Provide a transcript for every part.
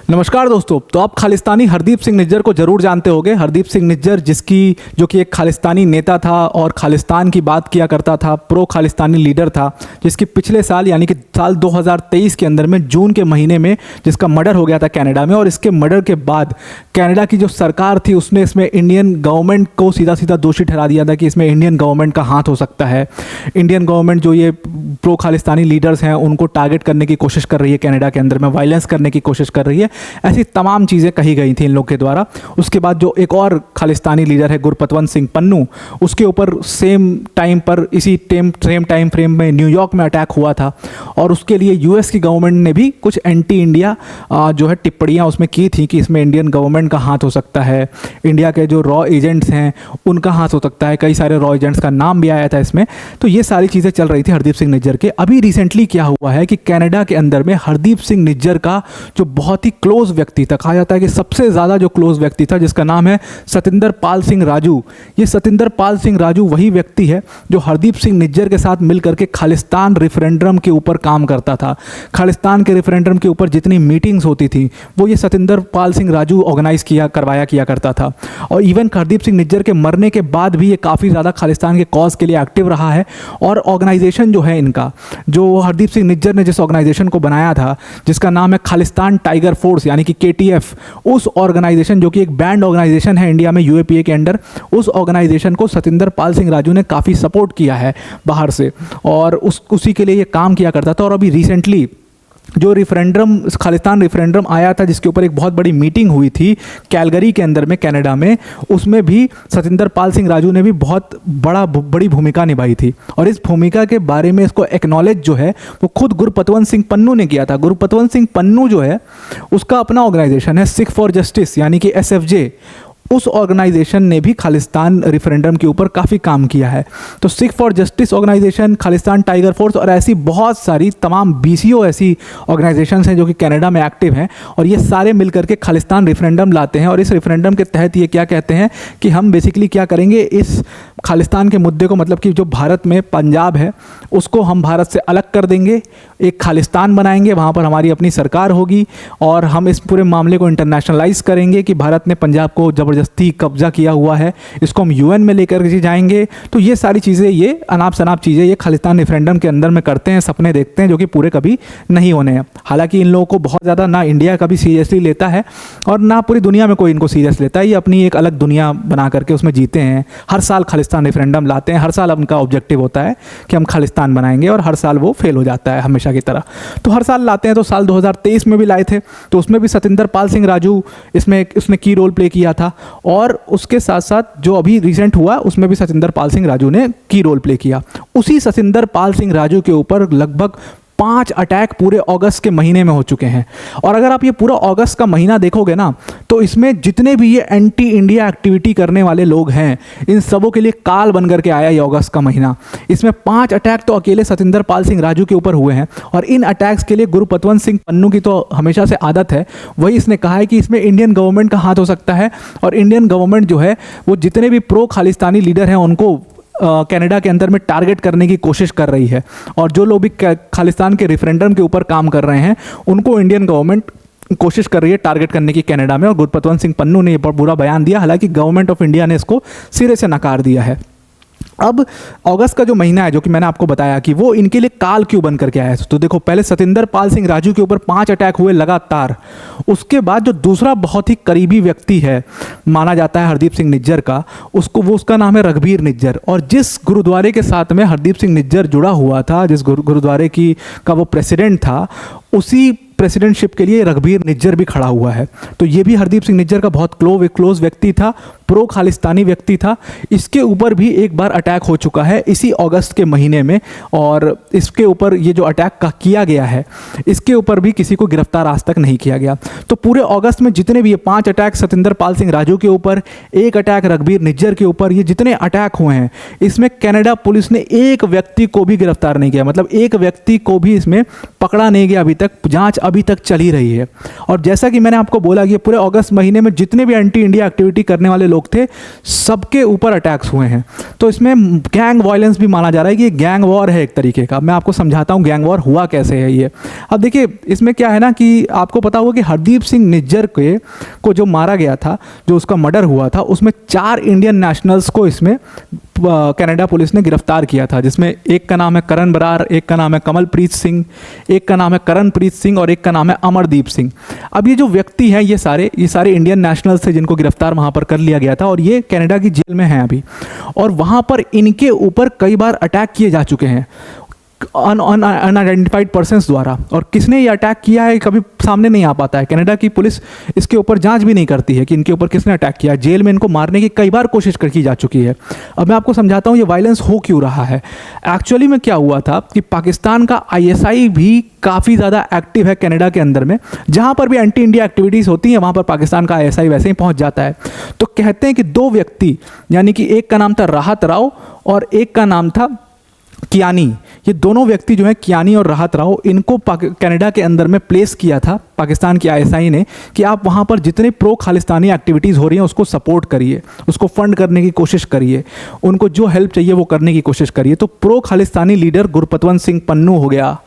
नमस्कार दोस्तों। तो आप खालिस्तानी हरदीप सिंह निज्जर को ज़रूर जानते होंगे। हरदीप सिंह निज्जर जो कि एक खालिस्तानी नेता था और खालिस्तान की बात किया करता था, प्रो खालिस्तानी लीडर था, जिसकी पिछले साल यानी कि साल 2023 के अंदर में जून के महीने में जिसका मर्डर हो गया था कनाडा में। और इसके मर्डर के बाद कनाडा की जो सरकार थी उसने इसमें इंडियन गवर्नमेंट को सीधा सीधा दोषी ठहरा दिया था कि इसमें इंडियन गवर्नमेंट का हाथ हो सकता है। इंडियन गवर्नमेंट जो ये प्रो खालिस्तानी लीडर्स हैं उनको टारगेट करने की कोशिश कर रही है, कनाडा के अंदर में वायलेंस करने की कोशिश कर रही है। ऐसी तमाम चीज़ें कही गई थी इन लोग के द्वारा। उसके बाद जो एक और खालिस्तानी लीडर है गुरपतवंत सिंह पन्नू, उसके ऊपर सेम टाइम पर इसी सेम टाइम फ्रेम में न्यूयॉर्क में अटैक हुआ था और उसके लिए यूएस की गवर्नमेंट ने भी कुछ एंटी इंडिया जो है टिप्पणियाँ उसमें की थी कि इसमें इंडियन गवर्नमेंट का हाथ हो सकता है, इंडिया के जो रॉ एजेंट्स हैं उनका हाथ हो सकता है। कई सारे रॉ एजेंट्स का नाम भी आया था इसमें। तो ये सारी चीज़ें चल रही थी हरदीप सिंह निज्जर के। अभी रिसेंटली क्या हुआ है कि कनाडा के अंदर में हरदीप सिंह निज्जर का जो बहुत ही क्लोज व्यक्ति था, कहा जाता है कि सबसे ज़्यादा जो क्लोज व्यक्ति था, जिसका नाम है सतिंदर पाल सिंह राजू। ये सतिंदर पाल सिंह राजू वही व्यक्ति है जो हरदीप सिंह निज्जर के साथ मिलकर के खालिस्तान रेफरेंडम के ऊपर काम करता था। खालिस्तान के रेफरेंडम के ऊपर जितनी मीटिंग्स होती थी वो ये सतिंदर पाल सिंह राजू ऑर्गेनाइज किया करता था। और इवन हरदीप सिंह निज्जर के मरने के बाद भी ये काफ़ी ज़्यादा खालिस्तान के कॉज के लिए एक्टिव रहा है। और ऑर्गेनाइजेशन जो है इनका, जो हरदीप सिंह निज्जर ने जिस ऑर्गेनाइजेशन को बनाया था जिसका नाम है खालिस्तान टाइगर फोर्स यानी कि KTF, उस ऑर्गेनाइजेशन जो कि एक बैंड ऑर्गेनाइजेशन है इंडिया में UAPA के अंडर, उस ऑर्गेनाइजेशन को सतिंदर पाल सिंह राजू ने काफ़ी सपोर्ट किया है बाहर से और उसी के लिए ये काम किया करता था। और अभी रिसेंटली जो रेफरेंडम खालिस्तान रेफरेंडम आया था जिसके ऊपर एक बहुत बड़ी मीटिंग हुई थी कैलगरी के अंदर में कनाडा में, उसमें भी सतिंदर पाल सिंह राजू ने भी बहुत बड़ी भूमिका निभाई थी। और इस भूमिका के बारे में इसको एक्नॉलेज जो है वो खुद गुरपतवंत सिंह पन्नू ने किया था। गुरपतवंत सिंह पन्नू जो है उसका अपना ऑर्गेनाइजेशन है सिख फॉर जस्टिस यानी कि SFJ। उस ऑर्गेनाइजेशन ने भी खालिस्तान रेफरेंडम के ऊपर काफ़ी काम किया है। तो Sikh for justice organisation, Khalistan tiger force और ऐसी बहुत सारी तमाम BCO ऐसी ऑर्गेनाइजेशंस हैं जो कि कनाडा में एक्टिव हैं और ये सारे मिलकर के खालिस्तान रेफरेंडम लाते हैं। और इस रेफरेंडम के तहत ये क्या कहते हैं कि हम बेसिकली क्या करेंगे, इस खालिस्तान के मुद्दे को, मतलब कि जो भारत में पंजाब है उसको हम भारत से अलग कर देंगे, एक खालिस्तान बनाएंगे, वहाँ पर हमारी अपनी सरकार होगी और हम इस पूरे मामले को इंटरनेशनलाइज करेंगे कि भारत ने पंजाब को ज़बरदस्ती कब्जा किया हुआ है, इसको हम UN में लेकर के जाएंगे। तो ये सारी चीज़ें, ये अनाप शनाप चीज़ें ये खालिस्तान रेफरेंडम के अंदर में करते हैं, सपने देखते हैं जो कि पूरे कभी नहीं होने हैं। हालांकि इन लोगों को बहुत ज़्यादा ना इंडिया कभी सीरियसली लेता है और ना पूरी दुनिया में कोई इनको सीरियस लेता है। ये अपनी एक अलग दुनिया बना करके उसमें जीते हैं। हर साल खालिस्तान रेफरेंडम लाते हैं, हर साल उनका ऑब्जेक्टिव होता है कि हम खालिस्तान बनाएंगे और हर साल वो फेल हो जाता है हमेशा की तरह। तो हर साल लाते हैं। तो साल 2023 में भी लाए थे, तो उसमें भी सतिंदर पाल सिंह राजू उसने की रोल प्ले किया था। और उसके साथ साथ जो अभी रिसेंट हुआ उसमें भी सतिंदर पाल सिंह राजू ने की रोल प्ले किया। उसी सतिंदर पाल सिंह राजू के ऊपर लगभग 5 अटैक पूरे अगस्त के महीने में हो चुके हैं। और अगर आप ये पूरा अगस्त का महीना देखोगे ना तो इसमें जितने भी ये एंटी इंडिया एक्टिविटी करने वाले लोग हैं इन सबों के लिए काल बन करके आया ये अगस्त का महीना। इसमें 5 अटैक तो अकेले सतिंदर पाल सिंह राजू के ऊपर हुए हैं। और इन अटैक्स के लिए गुरपतवंत सिंह पन्नू की तो हमेशा से आदत है, वही इसने कहा है कि इसमें इंडियन गवर्नमेंट का हाथ हो सकता है और इंडियन गवर्नमेंट जो है वो जितने भी प्रो खालिस्तानी लीडर हैं उनको कनाडा के अंदर में टारगेट करने की कोशिश कर रही है। और जो लोग भी खालिस्तान के रेफरेंडम के ऊपर काम कर रहे हैं उनको इंडियन गवर्नमेंट कोशिश कर रही है टारगेट करने की कनाडा में। और गुरपतवंत सिंह पन्नू ने ये बुरा बयान दिया, हालांकि गवर्नमेंट ऑफ इंडिया ने इसको सिरे से नकार दिया है। अब अगस्त का जो महीना है जो कि मैंने आपको बताया कि वो इनके लिए काल क्यों बन करके आया है, तो देखो पहले सतिंदर पाल सिंह राजू के ऊपर 5 अटैक हुए लगातार। उसके बाद जो दूसरा बहुत ही करीबी व्यक्ति है माना जाता है हरदीप सिंह निज्जर का, उसका नाम है रघबीर निज्जर। और जिस गुरुद्वारे के साथ में हरदीप सिंह निज्जर जुड़ा हुआ था, जिस गुरुद्वारे का वो प्रेसिडेंट था, उसी प्रेसिडेंटशिप के लिए रघबीर निज्जर भी खड़ा हुआ है। तो ये भी हरदीप सिंह निज्जर का बहुत क्लोज व्यक्ति था, प्रो खालिस्तानी व्यक्ति था। इसके ऊपर भी एक बार अटैक हो चुका है इसी अगस्त के महीने में। और इसके ऊपर ये जो अटैक किया गया है इसके ऊपर भी किसी को गिरफ्तार आज तक नहीं किया गया। तो पूरे अगस्त में जितने भी ये 5 अटैक सतिंदर पाल सिंह राजू के ऊपर, 1 अटैक रघबीर निज्जर के ऊपर, ये जितने अटैक हुए हैं इसमें कनाडा पुलिस ने एक व्यक्ति को भी गिरफ्तार नहीं किया, मतलब एक व्यक्ति को भी इसमें पकड़ा नहीं गया अभी तक तक जांच अभी तक चली रही है। और जैसा कि मैंने आपको बोला कि पूरे अगस्त महीने में जितने भी एंटी इंडिया एक्टिविटी करने वाले लोग थे सबके ऊपर अटैक्स हुए हैं। तो इसमें गैंग वायलेंस भी माना जा रहा है कि ये गैंग वॉर है एक तरीके का। मैं आपको समझाता हूँ गैंग वॉर हुआ कैसे है ये। अब देखिए इसमें क्या है ना कि आपको पता होगा कि हरदीप सिंह निज्जर को जो मारा गया था, जो उसका मर्डर हुआ था, उसमें 4 इंडियन नेशनल्स को इसमें कनाडा पुलिस ने गिरफ्तार किया था, जिसमें एक का नाम है करण बरार, एक का नाम है कमलप्रीत सिंह, एक का नाम है करणप्रीत सिंह और एक का नाम है अमरदीप सिंह। अब ये जो व्यक्ति हैं ये सारे इंडियन नेशनल्स थे जिनको गिरफ्तार वहाँ पर कर लिया गया था और ये कनाडा की जेल में हैं अभी। और वहाँ पर इनके ऊपर कई बार अटैक किए जा चुके हैं अनआइडेंटिफाइड पर्सन्स द्वारा। और किसने ये अटैक किया है कभी सामने नहीं आ पाता है। कनाडा की पुलिस इसके ऊपर जांच भी नहीं करती है कि इनके ऊपर किसने अटैक किया। जेल में इनको मारने की कई बार कोशिश की जा चुकी है। अब मैं आपको समझाता हूँ ये वायलेंस हो क्यों रहा है। एक्चुअली में क्या हुआ था कि पाकिस्तान का ISI भी काफ़ी ज़्यादा एक्टिव है कनाडा के अंदर में। जहाँ पर भी एंटी इंडिया एक्टिविटीज़ होती हैं वहाँ पर पाकिस्तान का ISI वैसे ही पहुँच जाता है। तो कहते हैं कि 2 व्यक्ति, यानी कि एक का नाम था राहत राव और एक का नाम था कियानी, ये दोनों व्यक्ति जो है कियानी और राहत राव, इनको कनाडा के अंदर में प्लेस किया था पाकिस्तान की ISI ने कि आप वहाँ पर जितने प्रो खालिस्तानी एक्टिविटीज़ हो रही हैं उसको सपोर्ट करिए, उसको फंड करने की कोशिश करिए, उनको जो हेल्प चाहिए वो करने की कोशिश करिए। तो प्रो खालिस्तानी लीडर गुरपतवंत सिंह पन्नू हो गया,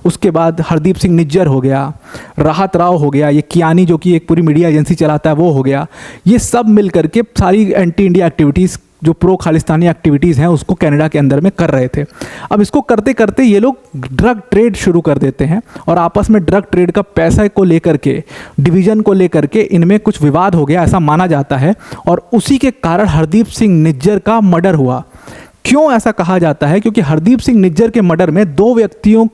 उसके बाद हरदीप सिंह निज्जर हो गया, राहत राव हो गया, ये कियानी जो कि एक पूरी मीडिया एजेंसी चलाता है वो हो गया। ये सब मिल करके सारी एंटी इंडिया एक्टिविटीज़ जो प्रो खालिस्तानी एक्टिविटीज़ हैं उसको कनाडा के अंदर में कर रहे थे। अब इसको करते करते ये लोग ड्रग ट्रेड शुरू कर देते हैं और आपस में ड्रग ट्रेड का पैसा को लेकर के, डिवीज़न को लेकर के इनमें कुछ विवाद हो गया ऐसा माना जाता है। और उसी के कारण हरदीप सिंह निज्जर का मर्डर हुआ। क्यों ऐसा कहा जाता है? क्योंकि हरदीप सिंह निज्जर के मर्डर में 2 व्यक्तियों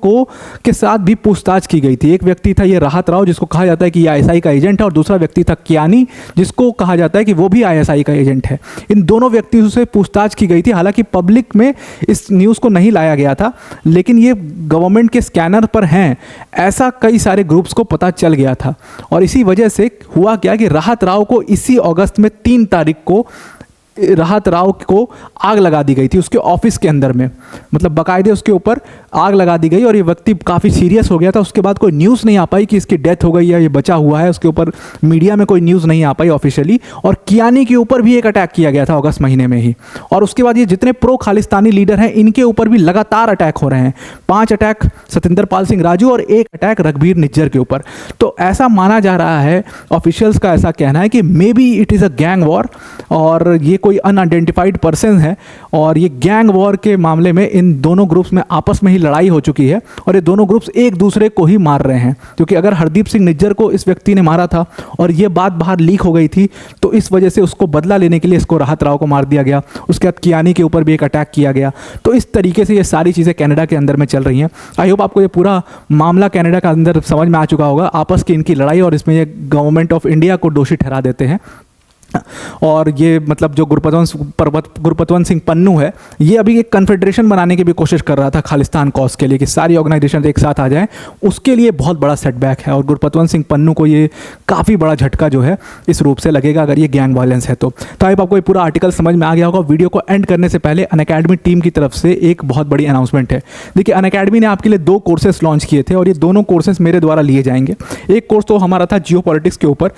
के साथ भी पूछताछ की गई थी। एक व्यक्ति था ये राहत राव जिसको कहा जाता है कि ये ISI का एजेंट है और दूसरा व्यक्ति था कियानी जिसको कहा जाता है कि वो भी ISI का एजेंट है। इन दोनों व्यक्तियों से पूछताछ की गई थी। हालांकि पब्लिक में इस न्यूज़ को नहीं लाया गया था, लेकिन ये गवर्नमेंट के स्कैनर पर हैं ऐसा कई सारे ग्रुप्स को पता चल गया था। और इसी वजह से हुआ क्या कि राहत राव को इसी अगस्त में 3 तारीख को राहत राव को आग लगा दी गई थी उसके ऑफिस के अंदर में, मतलब बाकायदे उसके ऊपर आग लगा दी गई और ये व्यक्ति काफ़ी सीरियस हो गया था। उसके बाद कोई न्यूज़ नहीं आ पाई कि इसकी डेथ हो गई या ये बचा हुआ है, उसके ऊपर मीडिया में कोई न्यूज़ नहीं आ पाई ऑफिशियली। और कियानी के ऊपर भी एक अटैक किया गया था अगस्त महीने में ही। और उसके बाद ये जितने प्रो खालिस्तानी लीडर हैं इनके ऊपर भी लगातार अटैक हो रहे हैं। 5 अटैक सतिंदर पाल सिंह राजू और 1 अटैक रघबीर निज्जर के ऊपर। तो ऐसा माना जा रहा है, ऑफिशियल्स का ऐसा कहना है कि may be it is a gang war और ये कोई अनआइडेंटिफाइड पर्सन है। और ये गैंग वॉर के मामले में इन दोनों ग्रुप्स में आपस में ही लड़ाई हो चुकी है और ये दोनों ग्रुप्स एक दूसरे को ही मार रहे हैं। क्योंकि अगर हरदीप सिंह निज्जर को इस व्यक्ति ने मारा था और ये बात बाहर लीक हो गई थी तो इस वजह से उसको बदला लेने के लिए इसको राहत राव को मार दिया गया। उसके बाद कियानी के ऊपर भी एक अटैक किया गया। तो इस तरीके से ये सारी चीज़ें कनाडा के अंदर में चल रही हैं। आई होप आपको ये पूरा मामला कनाडा का अंदर समझ में आ चुका होगा, आपस की इनकी लड़ाई, और इसमें ये गवर्नमेंट ऑफ इंडिया को दोषी ठहरा देते हैं। और ये मतलब जो गुरपतवंत सिंह पन्नू है ये अभी एक कन्फेडरेशन बनाने की भी कोशिश कर रहा था खालिस्तान कॉज के लिए कि सारी ऑर्गेनाइजेशन एक साथ आ जाएं। उसके लिए बहुत बड़ा सेटबैक है और गुरपतवंत सिंह पन्नू को ये काफ़ी बड़ा झटका जो है इस रूप से लगेगा अगर ये गैंग वायलेंस है तो आई आपको ये पूरा आर्टिकल समझ में आ गया होगा। वीडियो को एंड करने से पहले अनअकैडमी टीम की तरफ से एक बहुत बड़ी अनाउंसमेंट है। देखिए अनअकैडमी ने आपके लिए 2 कोर्सेज लॉन्च किए थे और ये दोनों कोर्सेज मेरे द्वारा लिए जाएंगे। एक कोर्स तो हमारा था जियो पॉलिटिक्स के ऊपर,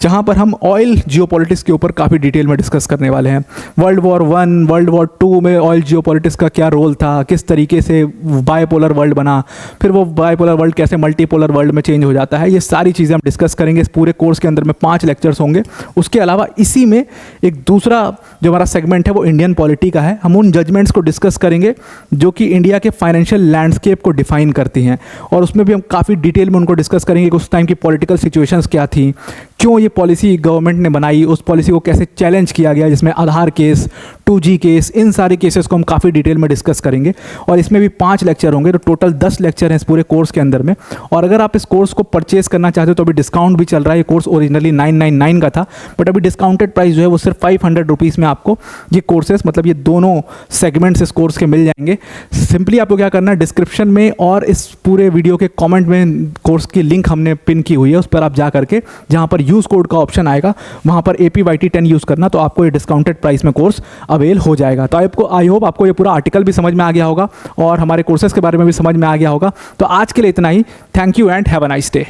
जहाँ पर हम ऑयल जियो पॉलिटिक्स के ऊपर काफ़ी डिटेल में डिस्कस करने वाले हैं। वर्ल्ड वॉर 1, वर्ल्ड वॉर 2 में ऑयल जियो पॉलिटिक्स का क्या रोल था, किस तरीके से बायपोलर वर्ल्ड बना, फिर वो बायपोलर वर्ल्ड कैसे मल्टीपोलर वर्ल्ड में चेंज हो जाता है, ये सारी चीज़ें हम डिस्कस करेंगे। इस पूरे कोर्स के अंदर में 5 लेक्चर्स होंगे। उसके अलावा इसी में एक दूसरा जो हमारा सेगमेंट है वो इंडियन पॉलिटी का है। हम उन जजमेंट्स को डिस्कस करेंगे जो कि इंडिया के फाइनेंशियल लैंडस्केप को डिफाइन करती हैं और उसमें भी हम काफ़ी डिटेल में उनको डिस्कस करेंगे कि उस टाइम की पॉलिटिकल सिचुएशंस क्या थी, क्यों ये पॉलिसी गवर्नमेंट ने बनाई, उस पॉलिसी को कैसे चैलेंज किया गया, जिसमें आधार केस, 2G केस, इन सारे केसेस को हम काफ़ी डिटेल में डिस्कस करेंगे। और इसमें भी 5 लेक्चर होंगे, तो टोटल 10 लेक्चर हैं इस पूरे कोर्स के अंदर में। और अगर आप इस कोर्स को परचेज करना चाहते हो तो अभी डिस्काउंट भी चल रहा है। ये कोर्स ओरिजिनली 999 का था, बट अभी डिस्काउंटेड प्राइस जो है वो सिर्फ 500 रुपीज़ में आपको ये कोर्सेस, मतलब ये दोनों सेगमेंट्स इस कोर्स के मिल जाएंगे। सिंपली आपको क्या करना है, डिस्क्रिप्शन में और इस पूरे वीडियो के कॉमेंट में कोर्स की लिंक हमने पिन की हुई है, उस पर आप जा करके, जहाँ पर यूज़ कोड का ऑप्शन आएगा, वहाँ पर APYT10 यूज़ करना, तो आपको ये डिस्काउंटेड प्राइस में कोर्स अवेल हो जाएगा। तो आपको आई होप आपको ये पूरा आर्टिकल भी समझ में आ गया होगा और हमारे कोर्सेज़ के बारे में भी समझ में आ गया होगा। तो आज के लिए इतना ही। Thank you and have a nice day.